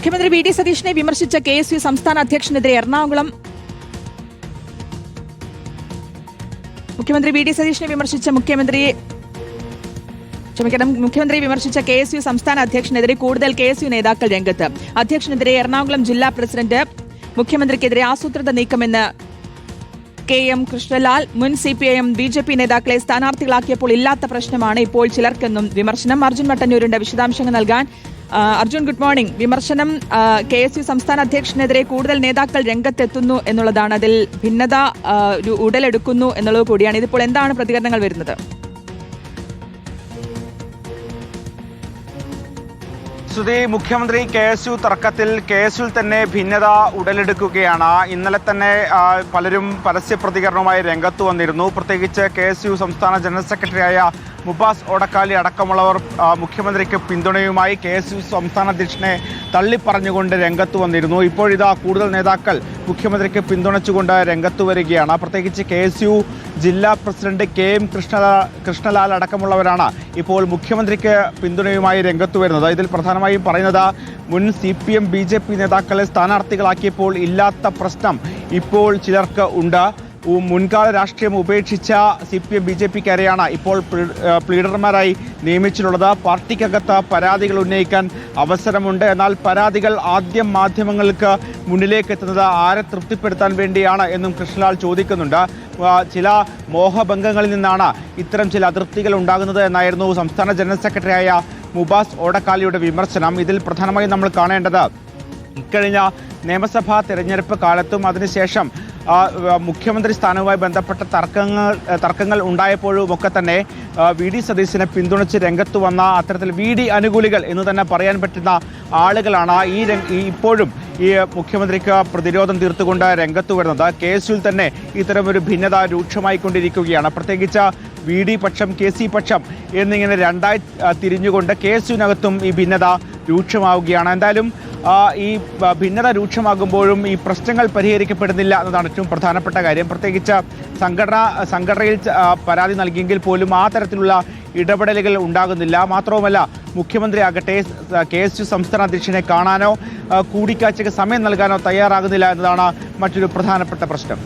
മുഖ്യമന്ത്രി V D സതീശനെ വിമർശിച്ച KSU സംസ്ഥാന അധ്യക്ഷനെതിരെ എറണാകുളം മുഖ്യമന്ത്രി വി ഡി സതീശനെ വിമർശിച്ച മുഖ്യമന്ത്രി വിമർശിച്ച KSU സംസ്ഥാന അധ്യക്ഷനെതിരെ കൂടുതൽ KSU നേതാക്കൾ രംഗത്ത്. അധ്യക്ഷനെതിരെ എറണാകുളം ജില്ലാ പ്രസിഡന്റ് മുഖ്യമന്ത്രിക്കെതിരെ ആസൂത്രിത നീക്കമെന്ന് KM കൃഷ്ണലാൽ. മുൻ CPIM BJP നേതാക്കളെ സ്ഥാനാർത്ഥികളാക്കിയപ്പോൾ ഇല്ലാത്ത പ്രശ്നമാണ് ഇപ്പോൾ ചിലർക്കെന്നും വിമർശനം. അർജുൻ മട്ടന്നൂരിന്റെ വിശദാംശങ്ങൾ നൽകാൻ. Arjun, good morning. വിമർശനം KSU സംസ്ഥാന അധ്യക്ഷനെതിരെ കൂടുതൽ നേതാക്കൾ രംഗത്തെത്തുന്നു എന്നുള്ളതാണ്. അതിൽ ഭിന്നത ഉടലെടുക്കുന്നു എന്നുള്ളത് കൂടിയാണ്. ഇതിപ്പോൾ എന്താണ് പ്രതികരണങ്ങൾ വരുന്നത്? മുഖ്യമന്ത്രി KSU തർക്കത്തിൽ KSUവിൽ തന്നെ ഭിന്നത ഉടലെടുക്കുകയാണ്. ഇന്നലെ തന്നെ പലരും പരസ്യ പ്രതികരണവുമായി രംഗത്ത് വന്നിരുന്നു. പ്രത്യേകിച്ച് KSU സംസ്ഥാന ജനറൽ സെക്രട്ടറിയായ മുബാസ് ഓടക്കാലി അടക്കമുള്ളവർ മുഖ്യമന്ത്രിക്ക് പിന്തുണയുമായി KSU സംസ്ഥാന അധ്യക്ഷനെ തള്ളിപ്പറഞ്ഞുകൊണ്ട് രംഗത്ത് വന്നിരുന്നു. ഇപ്പോഴിതാ കൂടുതൽ നേതാക്കൾ മുഖ്യമന്ത്രിക്ക് പിന്തുണച്ചുകൊണ്ട് രംഗത്ത് വരികയാണ്. പ്രത്യേകിച്ച് KSU ജില്ലാ പ്രസിഡന്റ് KM കൃഷ്ണലാൽ അടക്കമുള്ളവരാണ് ഇപ്പോൾ മുഖ്യമന്ത്രിക്ക് പിന്തുണയുമായി രംഗത്ത് വരുന്നത്. ഇതിൽ പ്രധാനമായും പറയുന്നത് മുൻ CPM BJP നേതാക്കളെ സ്ഥാനാർത്ഥികളാക്കിയപ്പോൾ ഇല്ലാത്ത പ്രശ്നം ഇപ്പോൾ ചിലർക്ക് ഉണ്ട്. മുൻകാല രാഷ്ട്രീയം ഉപേക്ഷിച്ച CPM BJPക്കാരെയാണ് ഇപ്പോൾ പ്ലീഡർമാരായി നിയമിച്ചിട്ടുള്ളത്. പാർട്ടിക്കകത്ത് പരാതികൾ ഉന്നയിക്കാൻ അവസരമുണ്ട്. എന്നാൽ പരാതികൾ ആദ്യം മാധ്യമങ്ങൾക്ക് മുന്നിലേക്ക് എത്തുന്നത് ആരെ തൃപ്തിപ്പെടുത്താൻ വേണ്ടിയാണ് എന്നും കൃഷ്ണലാൽ ചോദിക്കുന്നുണ്ട്. ചില മോഹഭംഗങ്ങളിൽ നിന്നാണ് ഇത്തരം ചില അതൃപ്തികൾ ഉണ്ടാകുന്നത് എന്നായിരുന്നു സംസ്ഥാന ജനറൽ സെക്രട്ടറിയായ മുബാസ് ഓടക്കാലിയുടെ വിമർശനം. ഇതിൽ പ്രധാനമായും നമ്മൾ കാണേണ്ടത് ഇക്കഴിഞ്ഞ നിയമസഭാ തെരഞ്ഞെടുപ്പ് കാലത്തും അതിനുശേഷം മുഖ്യമന്ത്രി സ്ഥാനവുമായി ബന്ധപ്പെട്ട തർക്കങ്ങൾ ഉണ്ടായപ്പോഴും ഒക്കെ തന്നെ വി ഡി സതീശനെ പിന്തുണച്ച് രംഗത്ത് വന്ന അത്തരത്തിൽ VD അനുകൂലികൾ എന്ന് തന്നെ പറയാൻ പറ്റുന്ന ആളുകളാണ് ഇപ്പോഴും ഈ മുഖ്യമന്ത്രിക്ക് പ്രതിരോധം തീർത്തുകൊണ്ട് രംഗത്ത് വരുന്നത്. KSUവിൽ തന്നെ ഇത്തരമൊരു ഭിന്നത രൂക്ഷമായിക്കൊണ്ടിരിക്കുകയാണ്. പ്രത്യേകിച്ച് VD പക്ഷം KC പക്ഷം എന്നിങ്ങനെ രണ്ടായി തിരിഞ്ഞുകൊണ്ട് KSUവിനകത്തും ഈ ഭിന്നത രൂക്ഷമാവുകയാണ്. എന്തായാലും ഈ ഭിന്നത രൂക്ഷമാകുമ്പോഴും ഈ പ്രശ്നങ്ങൾ പരിഹരിക്കപ്പെടുന്നില്ല എന്നതാണ് ഏറ്റവും പ്രധാനപ്പെട്ട കാര്യം. പ്രത്യേകിച്ച് സംഘടനയിൽ പരാതി നൽകിയെങ്കിൽ പോലും ആ തരത്തിലുള്ള ഇടപെടലുകൾ ഉണ്ടാകുന്നില്ല. മാത്രവുമല്ല മുഖ്യമന്ത്രി ആകട്ടെ KSU സംസ്ഥാന അധ്യക്ഷനെ കാണാനോ കൂടിക്കാഴ്ചയ്ക്ക് സമയം നൽകാനോ തയ്യാറാകുന്നില്ല എന്നതാണ് മറ്റൊരു പ്രധാനപ്പെട്ട പ്രശ്നം.